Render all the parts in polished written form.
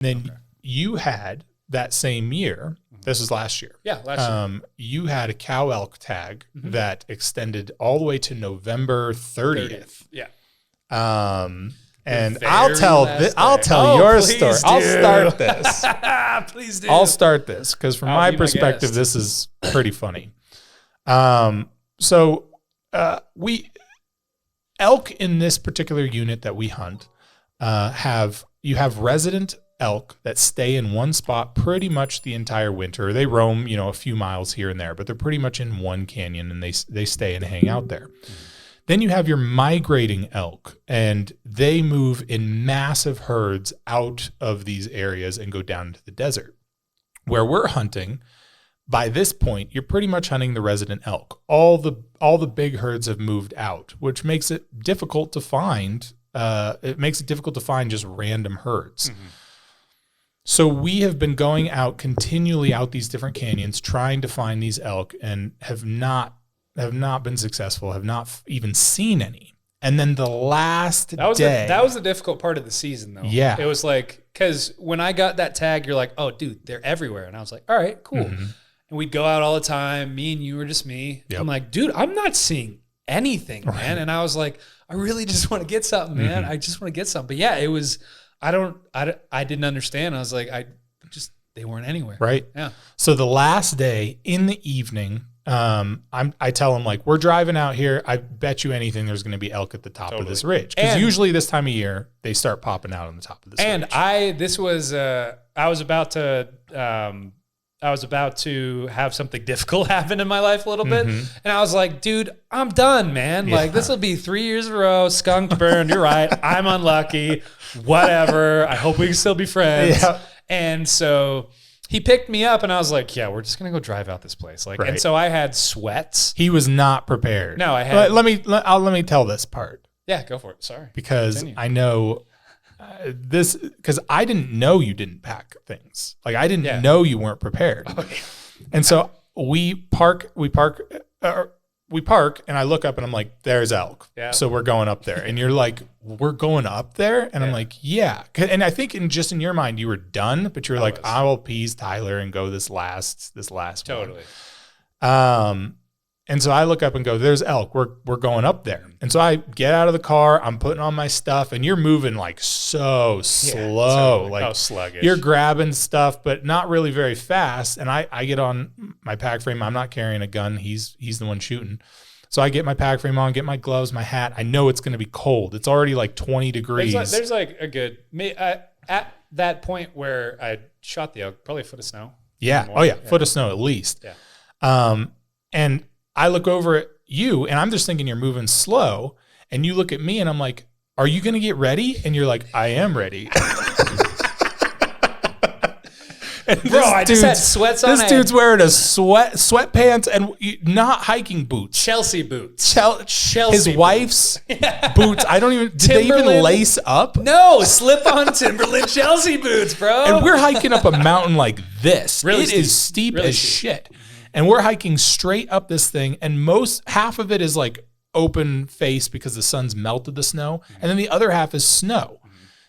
Then you had that same year. This was last year. Yeah, last year. You had a cow elk tag that extended all the way to November 30th. Yeah. And I'll tell your story. Do. I'll start this. Please do. I'll start this because from my perspective, this is pretty funny. So elk in this particular unit that we hunt you have resident elk that stay in one spot pretty much the entire winter. They roam, a few miles here and there, but they're pretty much in one canyon and they stay and hang out there. Then you have your migrating elk, and they move in massive herds out of these areas and go down into the desert. Where we're hunting, by this point, you're pretty much hunting the resident elk. All the big herds have moved out, which makes it difficult to find. It makes it difficult to find just random herds. So we have been going out continually out these different canyons, trying to find these elk, and have not been successful, have not even seen any. And then the last day. That was the difficult part of the season, though. Yeah. It was like, because when I got that tag, you're like, oh, dude, they're everywhere. And I was like, all right, cool. And we'd go out all the time. Me and you were just me. Yep. I'm like, dude, I'm not seeing anything, man. And I was like, I really just want to get something, man. I just want to get something. But yeah, it was, I didn't understand. I was like, they weren't anywhere. Right. Yeah. So the last day in the evening, I tell them, like, we're driving out here. I bet you anything there's going to be elk at the top of this ridge. Because usually this time of year, they start popping out on the top of this ridge. And I was about to have something difficult happen in my life a little bit. And I was like, dude, I'm done, man. Yeah. Like, this will be 3 years in a row, skunked, burned. You're right. I'm unlucky. Whatever. I hope we can still be friends. Yeah. And so he picked me up, and I was like, yeah, we're just going to go drive out this place. Like, and so I had sweats. He was not prepared. No, I had. Let me tell this part. Yeah, go for it. Sorry. Because continue. I know this, because I didn't know you didn't pack things. Like, I didn't know you weren't prepared. Okay. And so we park, and I look up and I'm like, there's elk. Yeah. So we're going up there. And you're like, we're going up there? And I'm like, yeah. And I think in your mind, you were done, but you're like, I will appease Tyler and go this last totally one. And so I look up and go, there's elk. We're going up there. And so I get out of the car. I'm putting on my stuff, and you're moving like so slow. Totally. Like sluggish. You're grabbing stuff, but not really very fast. And I get on my pack frame. I'm not carrying a gun. He's the one shooting. So I get my pack frame on, get my gloves, my hat. I know it's going to be cold. It's already like 20 degrees. There's like a good, at that point where I shot the elk, probably a foot of snow. Yeah. Oh yeah. Foot of snow at least. Yeah. And I look over at you, and I'm just thinking you're moving slow, and you look at me, and I'm like, are you going to get ready? And you're like, I am ready. Bro, I just had sweats on. This dude's wearing a sweatpants and not hiking boots. Chelsea boots. Chelsea his wife's boots. I don't even, did they even lace up? No, slip-on Timberland Chelsea boots, bro. And we're hiking up a mountain like this. Really it is steep as shit. And we're hiking straight up this thing, and half of it is like open face because the sun's melted the snow, and then the other half is snow.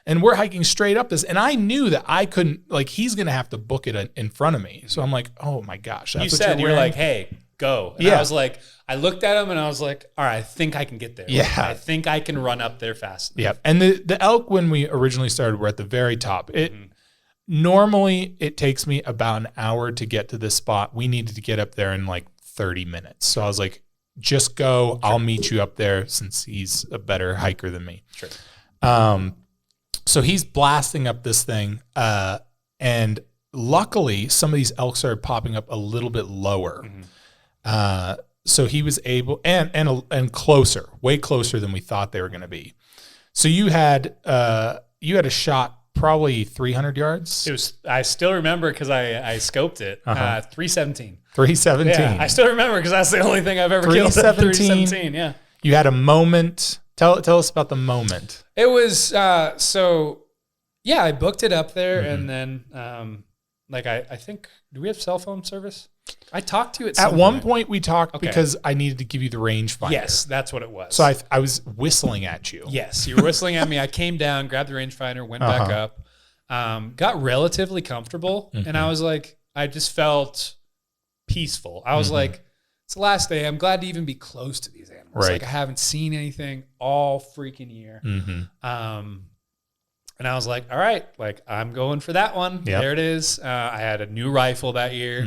And we're hiking straight up this, and I knew that I couldn't, like, he's going to have to book it in front of me. So I'm like, oh my gosh. That's what you're like, hey, go. And I was like, I looked at him and I was like, all right, I think I can get there. Yeah. Like, I think I can run up there fast enough. Yeah. And the elk, when we originally started, were at the very top. Normally, it takes me about an hour to get to this spot. We needed to get up there in like 30 minutes. So I was like, just go. I'll meet you up there since he's a better hiker than me. Sure. So he's blasting up this thing. And luckily, some of these elk started popping up a little bit lower. So he was able, and closer, way closer than we thought they were going to be. So you had a shot probably 300 yards. It was. I still remember because I scoped it. 317. 317. Yeah, I still remember because that's the only thing I've ever killed. 317. Yeah. You had a moment. Tell us about the moment. It was I booked it up there, and then I think, do we have cell phone service? I talked to you at one point. We talked because I needed to give you the rangefinder. Yes, that's what it was. So I was whistling at you. Yes, you were whistling at me. I came down, grabbed the rangefinder, went back up. got relatively comfortable. And I was like, I just felt peaceful. I was like, it's the last day. I'm glad to even be close to these animals. Right. Like I haven't seen anything all freaking year. And I was like, all right, like I'm going for that one. Yep. There it is. I had a new rifle that year.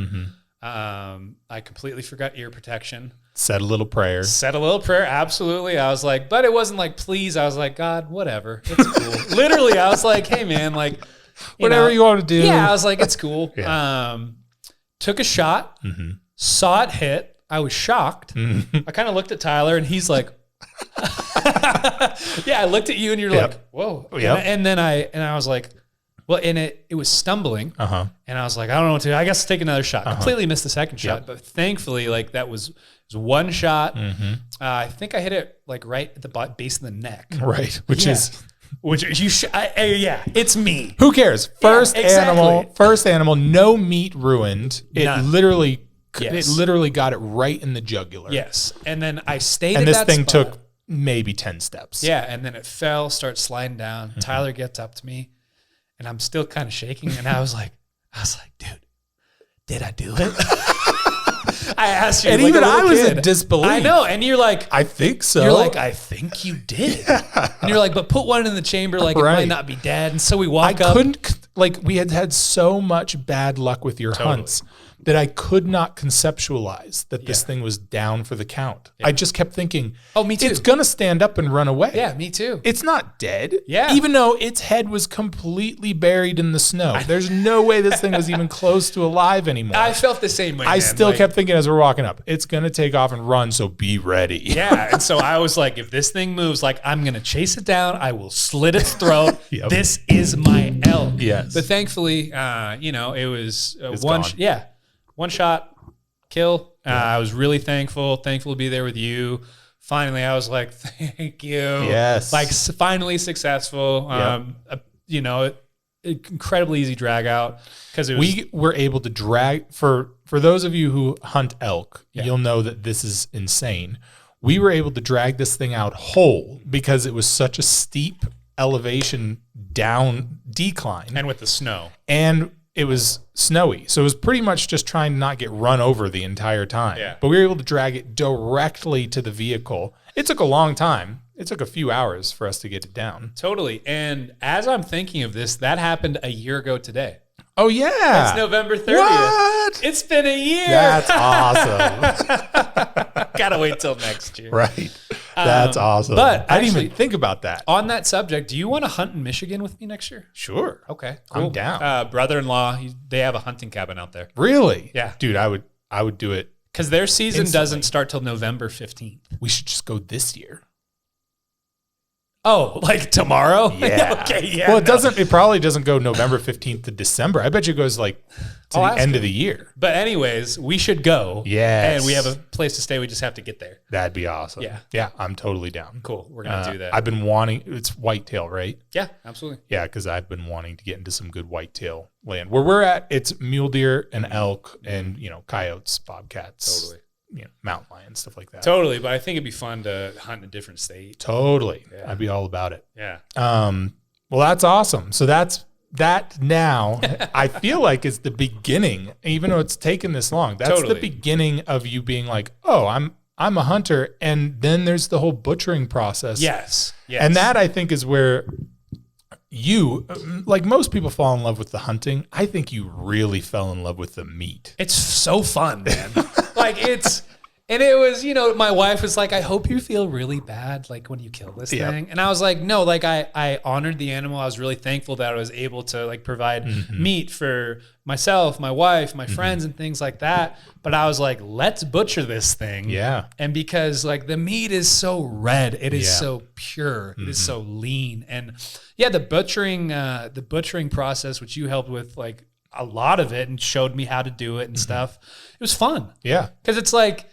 I completely forgot ear protection. Said a little prayer. Said a little prayer. Absolutely. I was like, but it wasn't like, please. I was like, God, whatever. It's cool. Literally, I was like, hey man, like whatever you want to do. Yeah. I was like, it's cool. Yeah. Took a shot, saw it hit. I was shocked. I kind of looked at Tyler and he's like, yeah, I looked at you and you're like, whoa. Yep. And then I was like, well, and it was stumbling. And I was like, I don't know what to do. I guess I'll take another shot. Completely missed the second shot. But thankfully, like that was one shot. I think I hit it like right at the base of the neck. Right. Which you it's me. Who cares? First exactly. animal, no meat ruined. It None. literally got it right in the jugular. Yes. And then I stayed and at this that thing spot. took maybe 10 steps. Yeah. And then it fell, starts sliding down. Tyler gets up to me and I'm still kind of shaking. And I was like, dude, did I do it? I asked you. And like even I was kid. in disbelief. I know. And you're like, I think so. You're like, I think you did. And you're like, but put one in the chamber, like it might not be dead. And so we walk up. We had so much bad luck with your hunts that I could not conceptualize that this thing was down for the count. I just kept thinking, oh, me too. It's going to stand up and run away. Yeah, me too. It's not dead. Yeah. Even though its head was completely buried in the snow. There's no way this thing was even close to alive anymore. I felt the same way. I still kept thinking as we're walking up, it's going to take off and run, so be ready. Yeah. And so I was like, if this thing moves, like I'm going to chase it down. I will slit its throat. This is my elk. Yes. But thankfully, it was gone. one shot, kill. I was really thankful to be there with you. Finally, I was like, thank you. Yes. Like finally successful. Incredibly easy drag out because we were able to drag for those of you who hunt elk, you'll know that this is insane. We were able to drag this thing out whole because it was such a steep elevation down decline. And with the snow. And it was snowy. So it was pretty much just trying to not get run over the entire time. Yeah. But we were able to drag it directly to the vehicle. It took a long time. It took a few hours for us to get it down. Totally. And as I'm thinking of this, that happened a year ago today. Oh, yeah. It's November 30th. What? It's been a year. That's awesome. Gotta wait till next year. Right. That's awesome. But I didn't even think about that. On that subject, do you want to hunt in Michigan with me next year? Sure. Okay, cool. I'm down. Brother-in-law, they have a hunting cabin out there. Really? Yeah. Dude, I would do it. Because their season instantly. doesn't start till November 15th. We should just go this year. Oh, like tomorrow? Yeah. Okay, yeah. Well, it probably doesn't go November 15th to December. I bet you it goes like to the end of the year. But anyways, we should go. Yes. And we have a place to stay. We just have to get there. That'd be awesome. Yeah. Yeah, I'm totally down. Cool. We're going to do that. I've been wanting, it's whitetail, right? Yeah, absolutely. Yeah, because I've been wanting to get into some good whitetail land. Where we're at, it's mule deer and elk and, coyotes, bobcats. Totally. Mountain lions, stuff like that. Totally, but I think it'd be fun to hunt in a different state. Totally. Yeah. I'd be all about it. Yeah. Well, that's awesome. So that now I feel like is the beginning, even though it's taken this long. That's the beginning of you being like, oh, I'm a hunter. And then there's the whole butchering process. Yes. And that I think is where you, like most people fall in love with the hunting. I think you really fell in love with the meat. It's so fun, man. And it was, my wife was like, I hope you feel really bad, like when you kill this thing. And I was like, no, like I honored the animal. I was really thankful that I was able to like provide meat for myself, my wife, my friends and things like that. But I was like, let's butcher this thing. Yeah. And because like the meat is so red, it is so pure, it is so lean. And the butchering process, which you helped with like a lot of it and showed me how to do it and stuff. It was fun. Yeah. Cause it's like,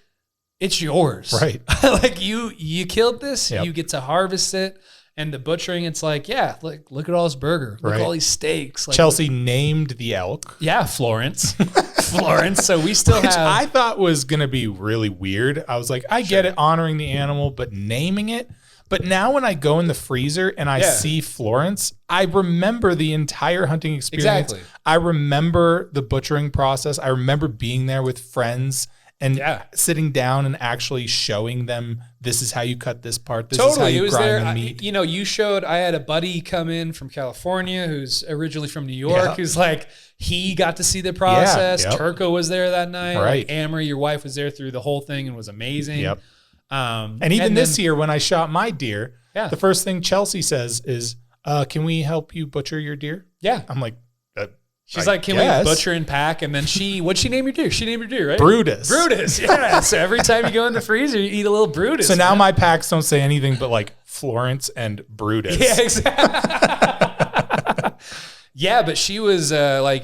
it's yours. Right. Like you killed this, you get to harvest it. And the butchering, it's like, like look at all this burger. Look at all these steaks. Like, Chelsea named the elk. Yeah, Florence. Florence. So we still Which have. I thought was going to be really weird. I was like, I get it, honoring the animal, but naming it. But now when I go in the freezer and I see Florence, I remember the entire hunting experience. Exactly. I remember the butchering process. I remember being there with friends and sitting down and actually showing them, this is how you cut this part. This is how you grind the meat. You showed, I had a buddy come in from California who's originally from New York, who's like, he got to see the process. Turco was there that night. Right. Like Amory, your wife, was there through the whole thing and was amazing. Yep. And even this year when I shot my deer, the first thing Chelsea says is, can we help you butcher your deer? Yeah. I'm like, she's like, can we butcher and pack? And then what'd she name your deer? She named your deer, right? Brutus. Brutus, yeah. So every time you go in the freezer, you eat a little Brutus. So now my packs don't say anything but like Florence and Brutus. Yeah, exactly. Yeah, but she was like,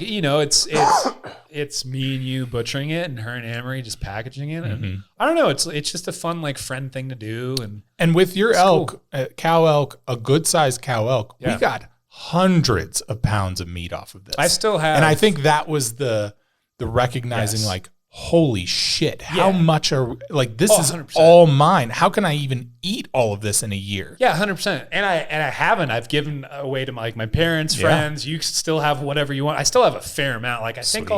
it's me and you butchering it and her and Amory just packaging it. And I don't know, it's just a fun like friend thing to do. And with your elk, cow elk, a good sized cow elk, we got hundreds of pounds of meat off of this. I still have. And I think that was the recognizing like, holy shit, how much this is 100%. all mine. How can I even eat all of this in a year? Yeah, 100%. And I haven't. I've given away to my parents, friends. You still have whatever you want. I still have a fair amount. Like I think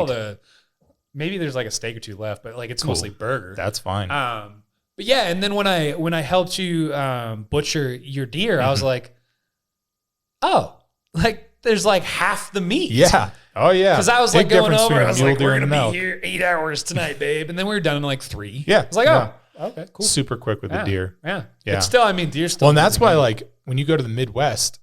maybe there's like a steak or two left, but like it's mostly burger. That's fine. But yeah, and then when I helped you butcher your deer, I was like, oh, like there's like half the meat. Yeah. Oh yeah. Because I was like going over, I was like, we're going to be here 8 hours tonight, babe. And then we were done in like 3. Yeah. I was like, oh, okay, cool. Super quick with the deer. Yeah. Yeah. But still, I mean, deer still. Well, and that's why like when you go to the Midwest,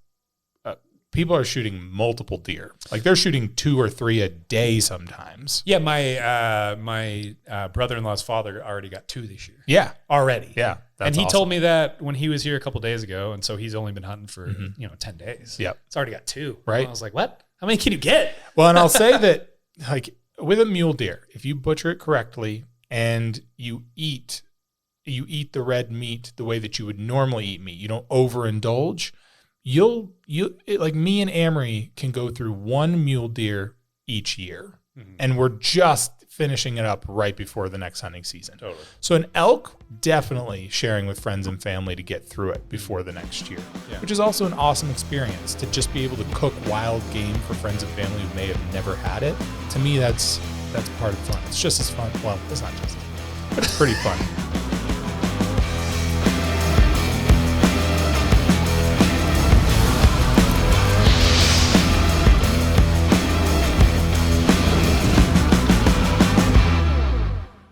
people are shooting multiple deer. Like they're shooting 2 or 3 a day sometimes. Yeah. My brother-in-law's father already got 2 this year. Yeah. Already. Yeah. And he told me that when he was here a couple days ago. And so he's only been hunting for, 10 days. Yep. It's already got 2. Right. And I was like, what? How many can you get? Well, and I'll say that like with a mule deer, if you butcher it correctly and you eat the red meat the way that you would normally eat meat, you don't overindulge, like me and Amory can go through 1 mule deer each year. And we're just finishing it up right before the next hunting season. Totally. So an elk, definitely sharing with friends and family to get through it before the next year, which is also an awesome experience to just be able to cook wild game for friends and family who may have never had it. To me, that's part of fun. It's just as fun. Well, it's not just, but it's pretty fun.